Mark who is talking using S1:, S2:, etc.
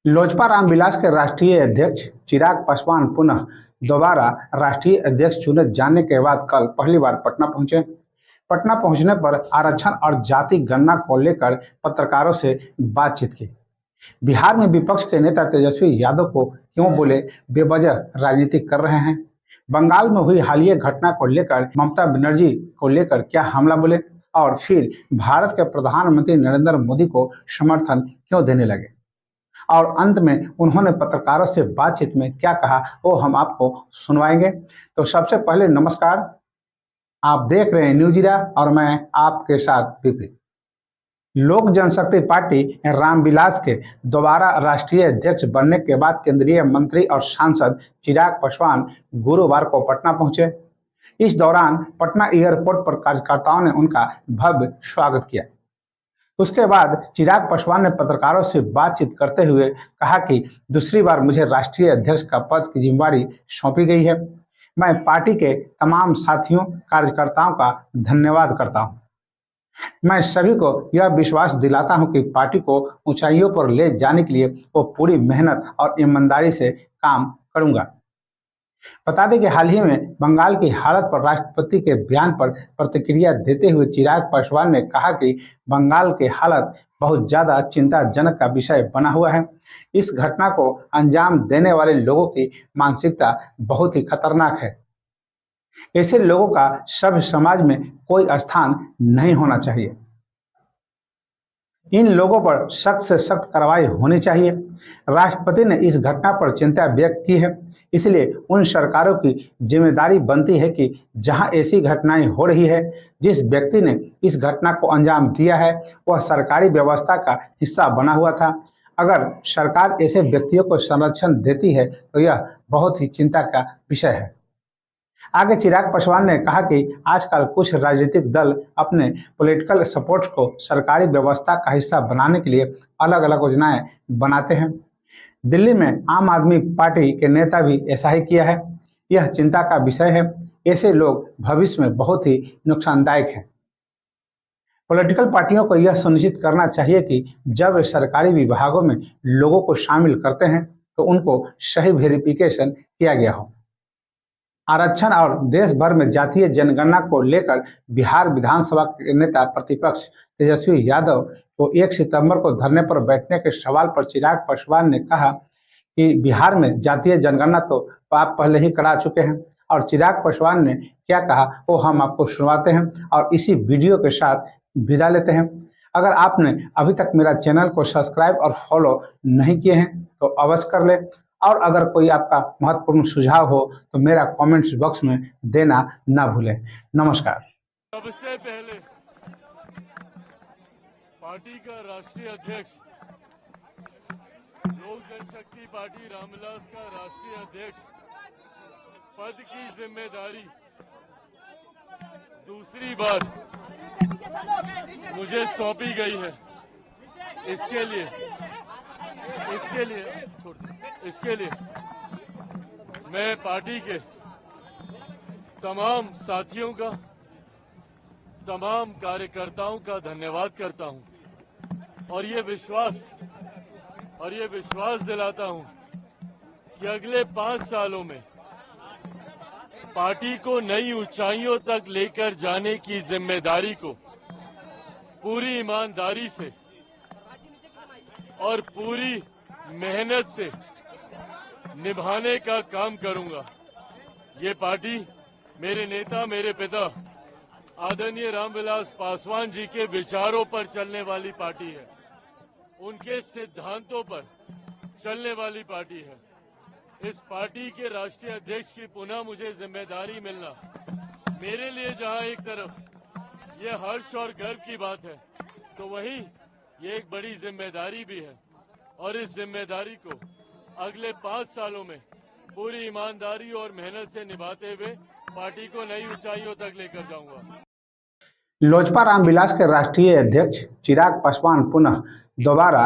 S1: लोजपा रामविलास के राष्ट्रीय अध्यक्ष चिराग पासवान पुनः दोबारा राष्ट्रीय अध्यक्ष चुने जाने के बाद कल पहली बार पटना पहुंचे। पटना पहुंचने पर आरक्षण और जाति गणना को लेकर पत्रकारों से बातचीत की। बिहार में विपक्ष के नेता तेजस्वी यादव को क्यों बोले बेवजह राजनीति कर रहे हैं, बंगाल में हुई हालिया घटना को लेकर ममता बनर्जी को लेकर क्या हमला बोले और फिर भारत के प्रधानमंत्री नरेंद्र मोदी को समर्थन क्यों देने लगे और अंत में उन्होंने पत्रकारों से बातचीत में क्या कहा वो हम आपको सुनवाएंगे। तो सबसे पहले नमस्कार, आप देख रहे हैं न्यूज इंडिया और मैं आपके साथ विपिन। लोक जनशक्ति पार्टी रामविलास के दोबारा राष्ट्रीय अध्यक्ष बनने के बाद केंद्रीय मंत्री और सांसद चिराग पासवान गुरुवार को पटना पहुंचे। इस दौरान पटना एयरपोर्ट पर कार्यकर्ताओं ने उनका भव्य स्वागत किया। उसके बाद चिराग पासवान ने पत्रकारों से बातचीत करते हुए कहा कि दूसरी बार मुझे राष्ट्रीय अध्यक्ष का पद की जिम्मेदारी सौंपी गई है। मैं पार्टी के तमाम साथियों कार्यकर्ताओं का धन्यवाद करता हूं। मैं सभी को यह विश्वास दिलाता हूं कि पार्टी को ऊंचाइयों पर ले जाने के लिए वो पूरी मेहनत और ईमानदारी से काम करूंगा। बता दें कि हाल ही में बंगाल की हालत पर राष्ट्रपति के बयान पर प्रतिक्रिया देते हुए चिराग पासवान ने कहा कि बंगाल की हालत बहुत ज्यादा चिंताजनक का विषय बना हुआ है। इस घटना को अंजाम देने वाले लोगों की मानसिकता बहुत ही खतरनाक है। ऐसे लोगों का सभ्य समाज में कोई स्थान नहीं होना चाहिए। इन लोगों पर सख्त से सख्त कार्रवाई होनी चाहिए। राष्ट्रपति ने इस घटना पर चिंता व्यक्त की है, इसलिए उन सरकारों की जिम्मेदारी बनती है कि जहां ऐसी घटनाएं हो रही है, जिस व्यक्ति ने इस घटना को अंजाम दिया है वह सरकारी व्यवस्था का हिस्सा बना हुआ था। अगर सरकार ऐसे व्यक्तियों को संरक्षण देती है तो यह बहुत ही चिंता का विषय है। आगे चिराग पासवान ने कहा कि आजकल कुछ राजनीतिक दल अपने पॉलिटिकल सपोर्ट्स को सरकारी व्यवस्था का हिस्सा बनाने के लिए अलग अलग योजनाएं बनाते हैं। दिल्ली में आम आदमी पार्टी के नेता भी ऐसा ही किया है। यह चिंता का विषय है। ऐसे लोग भविष्य में बहुत ही नुकसानदायक हैं। पॉलिटिकल पार्टियों को यह सुनिश्चित करना चाहिए कि जब वे सरकारी विभागों में लोगों को शामिल करते हैं तो उनको सही वेरिफिकेशन किया गया हो। आरक्षण और देश भर में जातीय जनगणना को लेकर बिहार विधानसभा के नेता प्रतिपक्ष तेजस्वी यादव को 1 सितंबर को धरने पर बैठने के सवाल पर चिराग पासवान ने कहा कि बिहार में जातीय जनगणना तो आप पहले ही करा चुके हैं। और चिराग पासवान ने क्या कहा वो हम आपको सुनवाते हैं और इसी वीडियो के साथ विदा लेते हैं। अगर आपने अभी तक मेरा चैनल को सब्सक्राइब और फॉलो नहीं किए हैं तो अवश्य कर ले और अगर कोई आपका महत्वपूर्ण सुझाव हो तो मेरा कमेंट्स बॉक्स में देना ना भूलें। नमस्कार।
S2: सबसे पहले पार्टी का राष्ट्रीय अध्यक्ष, लोक जनशक्ति पार्टी रामविलास का राष्ट्रीय अध्यक्ष पद की जिम्मेदारी दूसरी बार मुझे सौंपी गई है। इसके लिए मैं पार्टी के तमाम साथियों का, तमाम कार्यकर्ताओं का धन्यवाद करता हूं और ये विश्वास दिलाता हूं कि अगले 5 सालों में पार्टी को नई ऊंचाइयों तक लेकर जाने की जिम्मेदारी को पूरी ईमानदारी से और पूरी मेहनत से निभाने का काम करूंगा। ये पार्टी मेरे नेता, मेरे पिता आदरणीय रामविलास पासवान जी के विचारों पर चलने वाली पार्टी है, उनके सिद्धांतों पर चलने वाली पार्टी है। इस पार्टी के राष्ट्रीय अध्यक्ष की पुनः मुझे जिम्मेदारी मिलना मेरे लिए जहां एक तरफ ये हर्ष और गर्व की बात है, तो वहीं ये एक बड़ी जिम्मेदारी भी है और इस जिम्मेदारी को अगले 5 सालों में पूरी ईमानदारी और मेहनत से निभाते हुए पार्टी को नई ऊंचाइयों तक लेकर जाऊंगा।
S1: लोजपा रामविलास के राष्ट्रीय अध्यक्ष चिराग पासवान पुनः दोबारा